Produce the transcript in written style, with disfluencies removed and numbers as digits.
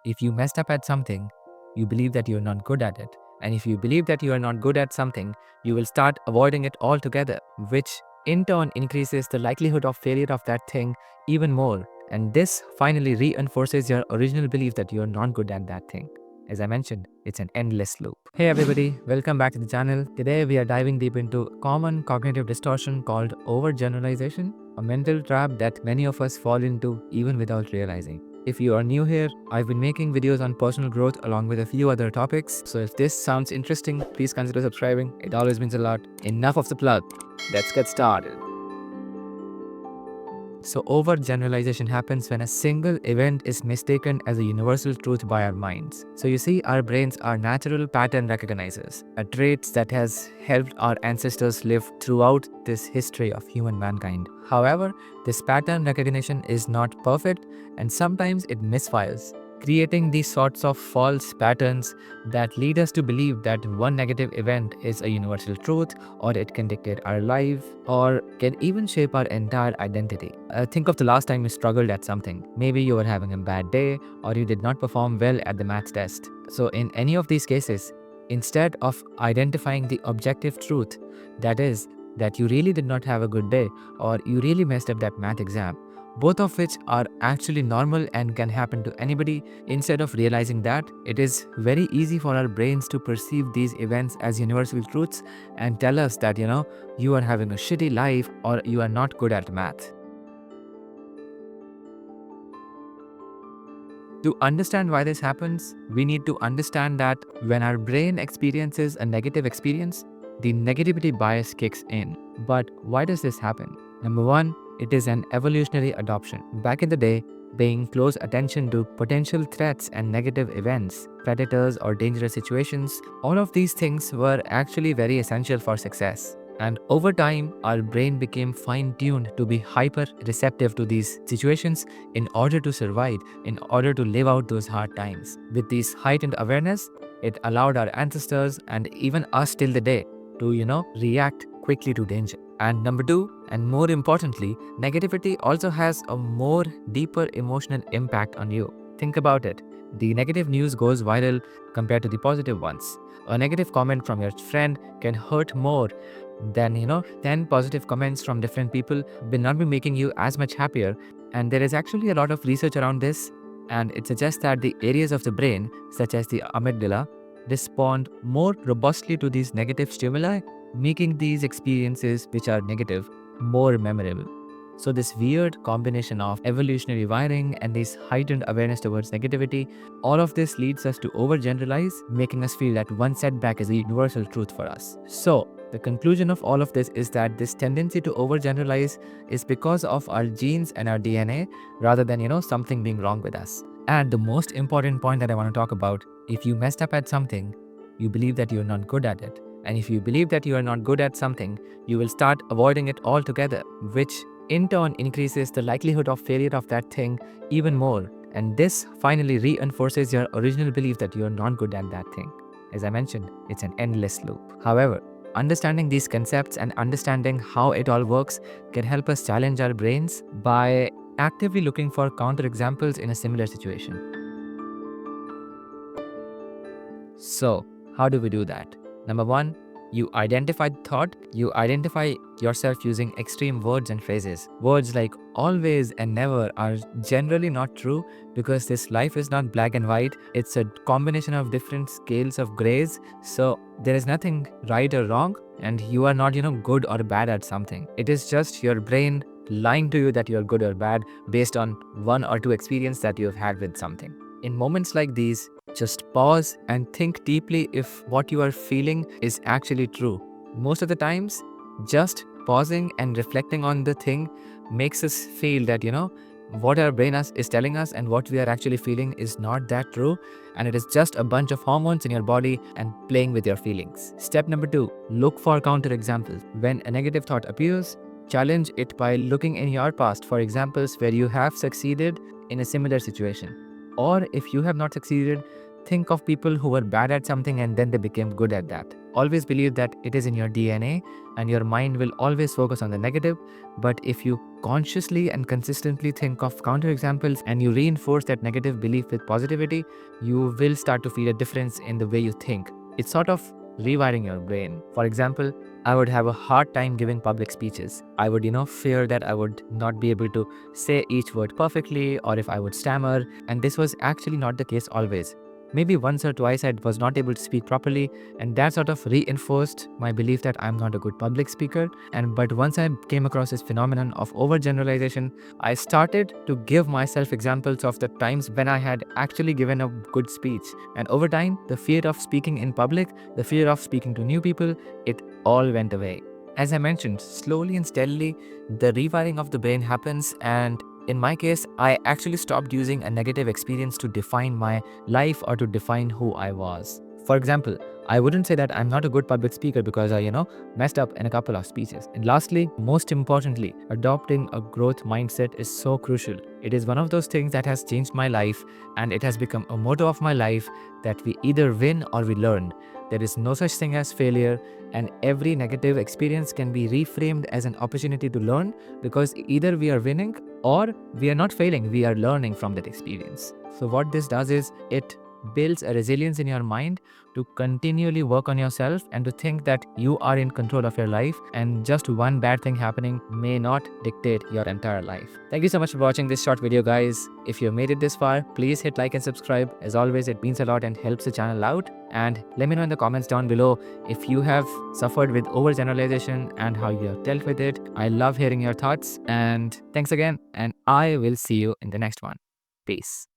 if you messed up at something, you believe that you're not good at it. And if you believe that you are not good at something, you will start avoiding it altogether, which in turn increases the likelihood of failure of that thing even more. And this finally reinforces your original belief that you're not good at that thing. As I mentioned, it's an endless loop. Hey everybody, welcome back to the channel. Today we are diving deep into a common cognitive distortion called overgeneralization, a mental trap that many of us fall into even without realizing. If you are new here, I've been making videos on personal growth along with a few other topics. So if this sounds interesting, please consider subscribing. It always means a lot. Enough of the plug. Let's get started. So overgeneralization happens when a single event is mistaken as a universal truth by our minds. So you see, our brains are natural pattern recognizers, a trait that has helped our ancestors live throughout this history of human mankind. However, this pattern recognition is not perfect and sometimes it misfires, creating these sorts of false patterns that lead us to believe that one negative event is a universal truth, or it can dictate our life, or can even shape our entire identity. Think of the last time you struggled at something. Maybe you were having a bad day, or you did not perform well at the maths test. So in any of these cases, instead of identifying the objective truth, that is, that you really did not have a good day, or you really messed up that math exam, both of which are actually normal and can happen to anybody. Instead of realizing that, it is very easy for our brains to perceive these events as universal truths and tell us that, you are having a shitty life or you are not good at math. To understand why this happens, we need to understand that when our brain experiences a negative experience, the negativity bias kicks in. But why does this happen? Number one, it is an evolutionary adoption. Back in the day, paying close attention to potential threats and negative events, predators or dangerous situations, all of these things were actually very essential for success. And over time, our brain became fine-tuned to be hyper-receptive to these situations in order to survive, in order to live out those hard times. With this heightened awareness, it allowed our ancestors and even us till the day to, react quickly to danger. And number two, and more importantly, negativity also has a more deeper emotional impact on you. Think about it. The negative news goes viral compared to the positive ones. A negative comment from your friend can hurt more than 10 positive comments from different people will not be making you as much happier. And there is actually a lot of research around this, and it suggests that the areas of the brain, such as the amygdala, respond more robustly to these negative stimuli, making these experiences which are negative more memorable. So this weird combination of evolutionary wiring and this heightened awareness towards negativity, all of this leads us to overgeneralize, making us feel that one setback is a universal truth for us. So the conclusion of all of this is that this tendency to overgeneralize is because of our genes and our DNA rather than, something being wrong with us. And the most important point that I want to talk about, if you messed up at something, you believe that you're not good at it. And if you believe that you are not good at something, you will start avoiding it altogether, which in turn increases the likelihood of failure of that thing even more. And this finally reinforces your original belief that you're not good at that thing. As I mentioned, it's an endless loop. However, understanding these concepts and understanding how it all works can help us challenge our brains by actively looking for counterexamples in a similar situation. So, how do we do that? Number one, you identify the thought. You identify yourself using extreme words and phrases. Words like always and never are generally not true because this life is not black and white. It's a combination of different scales of grays. So there is nothing right or wrong, and you are not, good or bad at something. It is just your brain lying to you that you're good or bad based on one or two experiences that you have had with something. In moments like these, just pause and think deeply if what you are feeling is actually true. Most of the times, just pausing and reflecting on the thing makes us feel that, what our brain is telling us and what we are actually feeling is not that true, and it is just a bunch of hormones in your body and playing with your feelings. Step number two, look for counterexamples. When a negative thought appears, challenge it by looking in your past for examples where you have succeeded in a similar situation. Or if you have not succeeded, think of people who were bad at something and then they became good at that. Always believe that it is in your DNA and your mind will always focus on the negative. But if you consciously and consistently think of counterexamples and you reinforce that negative belief with positivity, you will start to feel a difference in the way you think. It's sort of rewiring your brain. For example, I would have a hard time giving public speeches. I would, fear that I would not be able to say each word perfectly or if I would stammer. And this was actually not the case always. Maybe once or twice I was not able to speak properly, and that sort of reinforced my belief that I'm not a good public speaker. But once I came across this phenomenon of overgeneralization, I started to give myself examples of the times when I had actually given a good speech. And over time, the fear of speaking in public, the fear of speaking to new people, it all went away. As I mentioned, slowly and steadily, the rewiring of the brain happens, and in my case, I actually stopped using a negative experience to define my life or to define who I was. For example, I wouldn't say that I'm not a good public speaker because I, messed up in a couple of speeches. And lastly, most importantly, adopting a growth mindset is so crucial. It is one of those things that has changed my life, and it has become a motto of my life that we either win or we learn. There is no such thing as failure, and every negative experience can be reframed as an opportunity to learn, because either we are winning or we are not failing, we are learning from that experience. So what this does is it builds a resilience in your mind to continually work on yourself and to think that you are in control of your life, and just one bad thing happening may not dictate your entire life. Thank you so much for watching this short video, guys. If you made it this far, please hit like and subscribe. As always, it means a lot and helps the channel out. And let me know in the comments down below if you have suffered with overgeneralization and how you have dealt with it. I love hearing your thoughts, and thanks again, and I will see you in the next one. Peace.